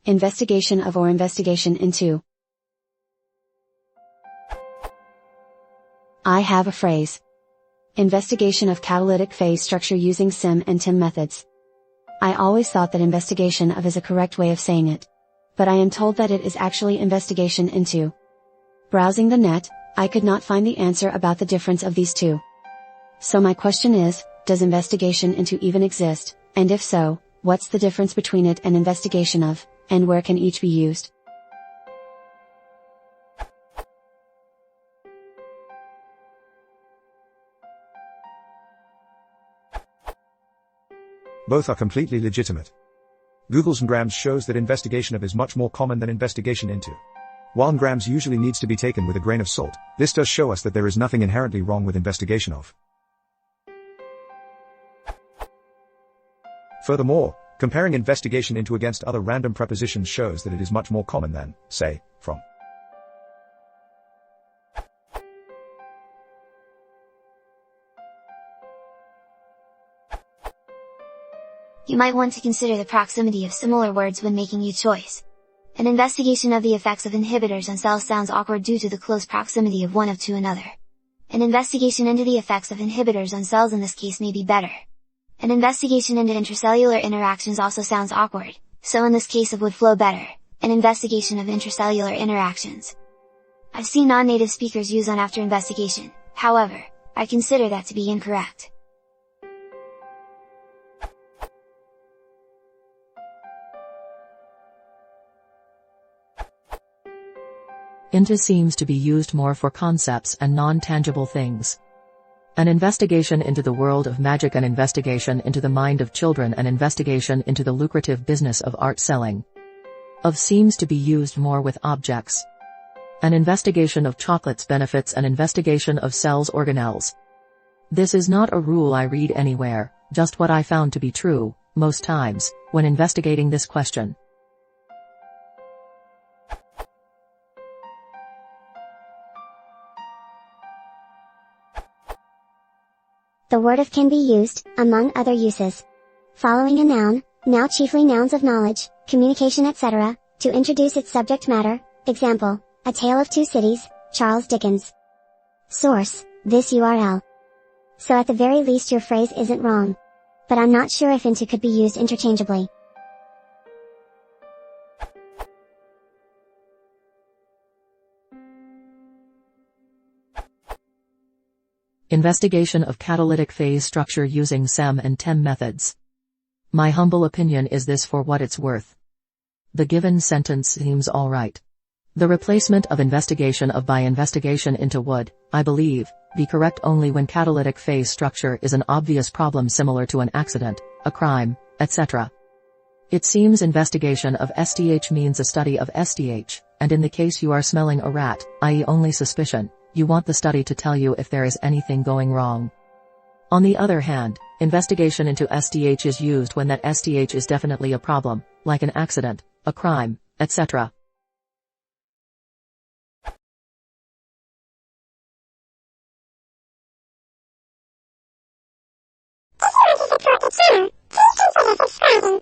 Investigation of or investigation into. I have a phrase. Investigation of catalytic phase structure using SIM and TIM methods. I always thought that investigation of is a correct way of saying it. But I am told that it is actually investigation into. Browsing the net, I could not find the answer about the difference of these two. So my question is, does investigation into even exist, and if so, what's the difference between it and investigation of, and where can each be used? Both are completely legitimate. Google's NGrams shows that investigation of is much more common than investigation into. While NGrams usually needs to be taken with a grain of salt, this does show us that there is nothing inherently wrong with investigation of. Furthermore, comparing investigation into against other random prepositions shows that it is much more common than, say, from. You might want to consider the proximity of similar words when making each choice. An investigation of the effects of inhibitors on cells sounds awkward due to the close proximity of one of to another. An investigation into the effects of inhibitors on cells in this case may be better. An investigation into intracellular interactions also sounds awkward, so in this case it would flow better, an investigation of intracellular interactions. I've seen non-native speakers use on after investigation, however, I consider that to be incorrect. Into seems to be used more for concepts and non-tangible things. An investigation into the world of magic, an investigation into the mind of children, an investigation into the lucrative business of art selling. Of seems to be used more with objects. An investigation of chocolates benefits, an investigation of cells organelles. This is not a rule I read anywhere, just what I found to be true, most times, when investigating this question. The word of can be used, among other uses. Following a noun, now chiefly nouns of knowledge, communication etc., to introduce its subject matter, example, A Tale of Two Cities, Charles Dickens. Source, this URL. So at the very least your phrase isn't wrong. But I'm not sure if into could be used interchangeably. Investigation of catalytic phase structure using SEM and TEM methods. My humble opinion is this for what it's worth. The given sentence seems alright. The replacement of investigation of by investigation into would, I believe, be correct only when catalytic phase structure is an obvious problem similar to an accident, a crime, etc. It seems investigation of STH means a study of STH, and in the case you are smelling a rat, i.e. only suspicion, you want the study to tell you if there is anything going wrong. On the other hand, investigation into STH is used when that STH is definitely a problem, like an accident, a crime, etc. This is a